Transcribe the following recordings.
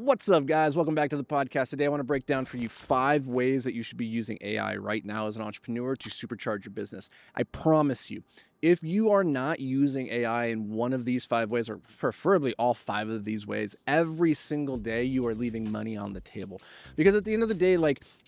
What's up, guys? Welcome back to the podcast. Today, I want to break down for you 5 ways that you should be using AI right now as an entrepreneur to supercharge your business. I promise you, if you are not using AI in one of these 5 ways, or preferably all 5 of these ways, every single day, you are leaving money on the table. Because at the end of the day,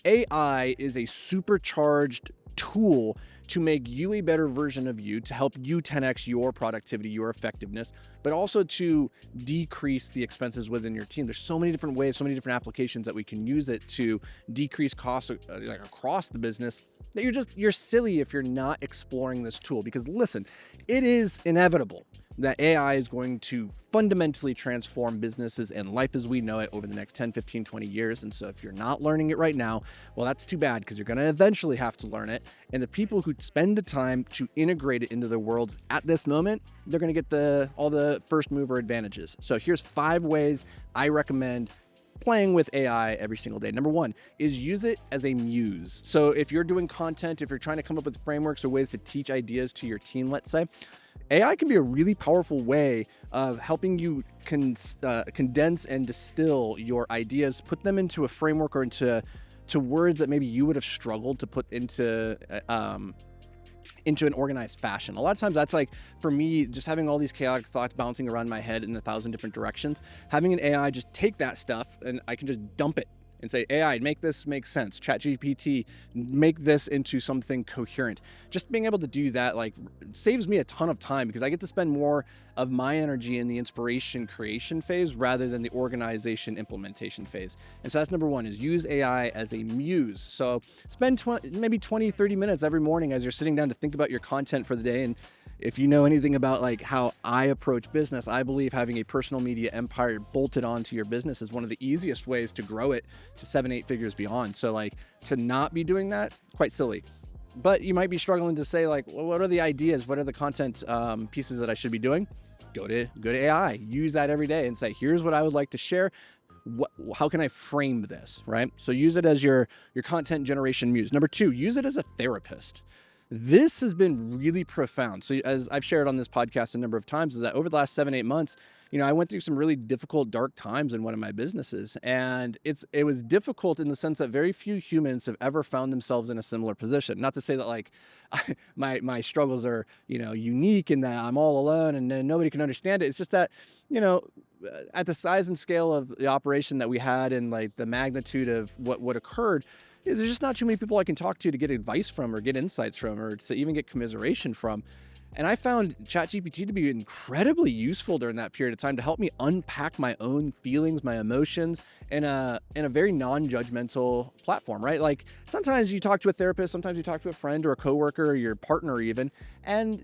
AI is a supercharged tool to make you a better version of you, to help you 10x your productivity, your effectiveness, but also to decrease the expenses within your team. There's so many different ways, so many different applications that we can use it to decrease costs across the business, that you're silly if you're not exploring this tool. Because listen, it is inevitable that AI is going to fundamentally transform businesses and life as we know it over the next 10, 15, 20 years. And so if you're not learning it right now, well, that's too bad, because you're going to eventually have to learn it. And the people who spend the time to integrate it into their worlds at this moment, they're going to get all the first mover advantages. So here's 5 ways I recommend playing with AI every single day. Number 1 is use it as a muse. So if you're doing content, if you're trying to come up with frameworks or ways to teach ideas to your team, let's say, AI can be a really powerful way of helping you condense and distill your ideas, put them into a framework or into words that maybe you would have struggled to put into an organized fashion. A lot of times that's for me, just having all these chaotic thoughts bouncing around my head in 1,000 different directions, having an AI just take that stuff and I can just dump it and say, AI, make this make sense. ChatGPT, make this into something coherent. Just being able to do that saves me a ton of time, because I get to spend more of my energy in the inspiration creation phase rather than the organization implementation phase. And so that's number 1, is use AI as a muse. So spend maybe 20, 30 minutes every morning as you're sitting down to think about your content for the day. And if you know anything about how I approach business, I believe having a personal media empire bolted onto your business is one of the easiest ways to grow it to 7, 8 figures beyond. So to not be doing that, quite silly. But you might be struggling to say well, what are the ideas? What are the content pieces that I should be doing? Go to AI, use that every day and say, here's what I would like to share. How can I frame this, right? So use it as your content generation muse. Number 2, use it as a therapist. This has been really profound. So as I've shared on this podcast a number of times, is that over the last 7, 8 months, I went through some really difficult, dark times in one of my businesses. And it was difficult in the sense that very few humans have ever found themselves in a similar position. Not to say that my struggles are, unique and that I'm all alone and nobody can understand it. It's just that, at the size and scale of the operation that we had and the magnitude of what occurred, there's just not too many people I can talk to get advice from or get insights from or to even get commiseration from. And I found ChatGPT to be incredibly useful during that period of time to help me unpack my own feelings, my emotions in a very non-judgmental platform, right? Sometimes you talk to a therapist, sometimes you talk to a friend or a coworker or your partner even, and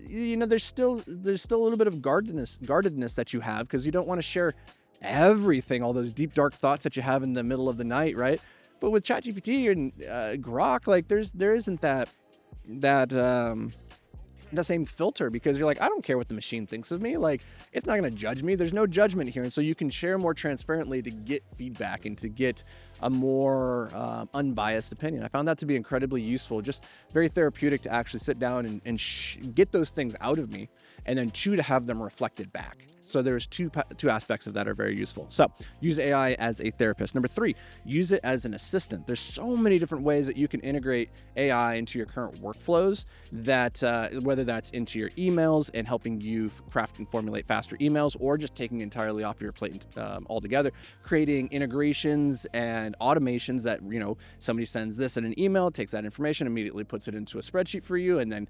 there's still a little bit of guardedness that you have, because you don't want to share everything, all those deep dark thoughts that you have in the middle of the night, right? But with ChatGPT and Grok, there isn't that same filter, because you're I don't care what the machine thinks of me. It's not going to judge me. There's no judgment here. And so you can share more transparently to get feedback and to get a more unbiased opinion. I found that to be incredibly useful, just very therapeutic to actually sit down and get those things out of me, and then 2, to have them reflected back. So there's two aspects of that are very useful. So use AI as a therapist. Number 3, use it as an assistant. There's so many different ways that you can integrate AI into your current workflows, that whether that's into your emails and helping you craft and formulate faster emails, or just taking entirely off your plate altogether, creating integrations and automations that, somebody sends this in an email, takes that information, immediately puts it into a spreadsheet for you, and then,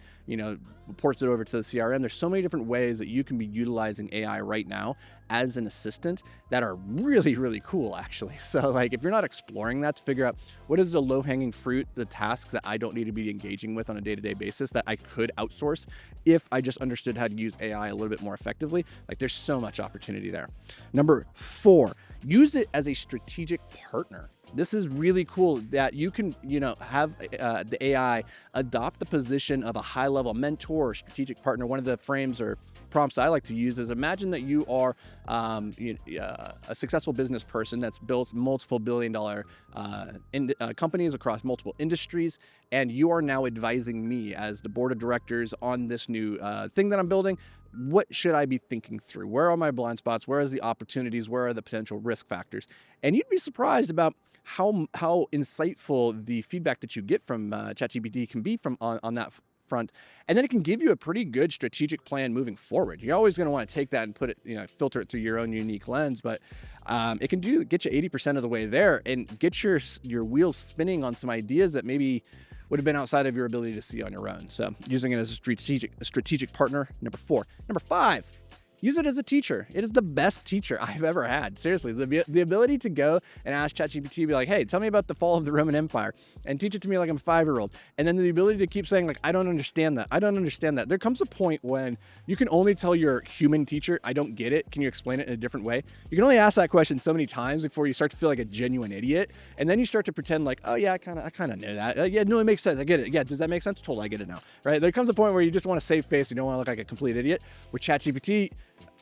reports it over to the CRM. There's so many different ways that you can be utilizing AI right now as an assistant that are really, really cool, actually. So if you're not exploring that to figure out what is the low-hanging fruit, the tasks that I don't need to be engaging with on a day-to-day basis that I could outsource if I just understood how to use AI a little bit more effectively, there's so much opportunity there. Number 4, use it as a strategic partner. This is really cool that you can, have the AI adopt the position of a high-level mentor or strategic partner. One of the frames or prompts I like to use is, imagine that you are a successful business person that's built multiple billion-dollar companies across multiple industries, and you are now advising me as the board of directors on this new thing that I'm building. what should I be thinking through? Where are my blind spots? Where are the opportunities? Where are the potential risk factors? And you'd be surprised about how insightful the feedback that you get from ChatGPT can be from on that front. And then it can give you a pretty good strategic plan moving forward. You're always going to want to take that and put it, filter it through your own unique lens, but it can get you 80% of the way there and get your wheels spinning on some ideas that maybe would have been outside of your ability to see on your own. So using it as a strategic partner. Number 4. Number 5, use it as a teacher. It is the best teacher I've ever had. Seriously, the ability to go and ask ChatGPT, be like, hey, tell me about the fall of the Roman Empire, and teach it to me like I'm a 5-year-old. And then the ability to keep saying, like, I don't understand that. I don't understand that. There comes a point when you can only tell your human teacher, I don't get it. Can you explain it in a different way? You can only ask that question so many times before you start to feel like a genuine idiot. And then you start to pretend like, oh yeah, I kind of know that. Yeah, no, it makes sense. I get it. Yeah, does that make sense? Totally, I get it now. Right? There comes a point where you just want to save face. You don't want to look like a complete idiot. With ChatGPT,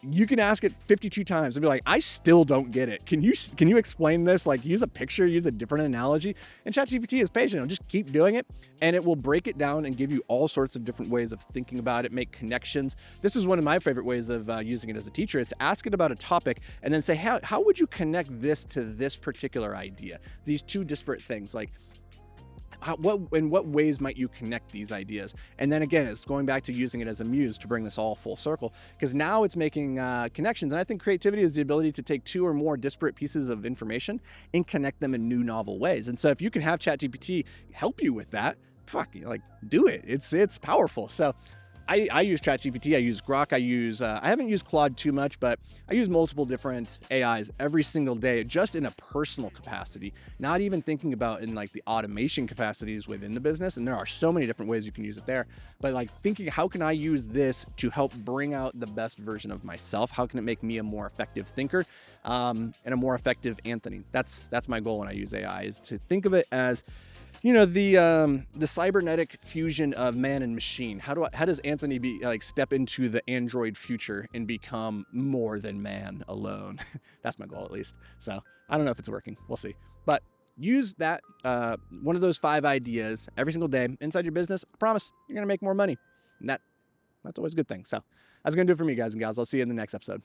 you can ask it 52 times and be like, I still don't get it. Can you explain this? Like, use a picture, use a different analogy. And ChatGPT is patient. It'll just keep doing it, and it will break it down and give you all sorts of different ways of thinking about it, make connections. This is one of my favorite ways of using it as a teacher, is to ask it about a topic and then say, how would you connect this to this particular idea? These two disparate things, like, in what ways might you connect these ideas? And then again, it's going back to using it as a muse to bring this all full circle, because now it's making connections. And I think creativity is the ability to take 2 or more disparate pieces of information and connect them in new, novel ways. And so if you can have ChatGPT help you with that, do it. It's powerful. So I use ChatGPT, I use Grok, I haven't used Claude too much, but I use multiple different AIs every single day, just in a personal capacity, not even thinking about in like the automation capacities within the business. And there are so many different ways you can use it there, but like thinking, how can I use this to help bring out the best version of myself? How can it make me a more effective thinker and a more effective Anthony? That's my goal when I use AI, is to think of it as, the cybernetic fusion of man and machine. How does Anthony step into the android future and become more than man alone? That's my goal, at least. So I don't know if it's working. We'll see. But use that one of those 5 ideas every single day inside your business. I promise you're gonna make more money. And that's always a good thing. So that's gonna do it for me, guys and gals. I'll see you in the next episode.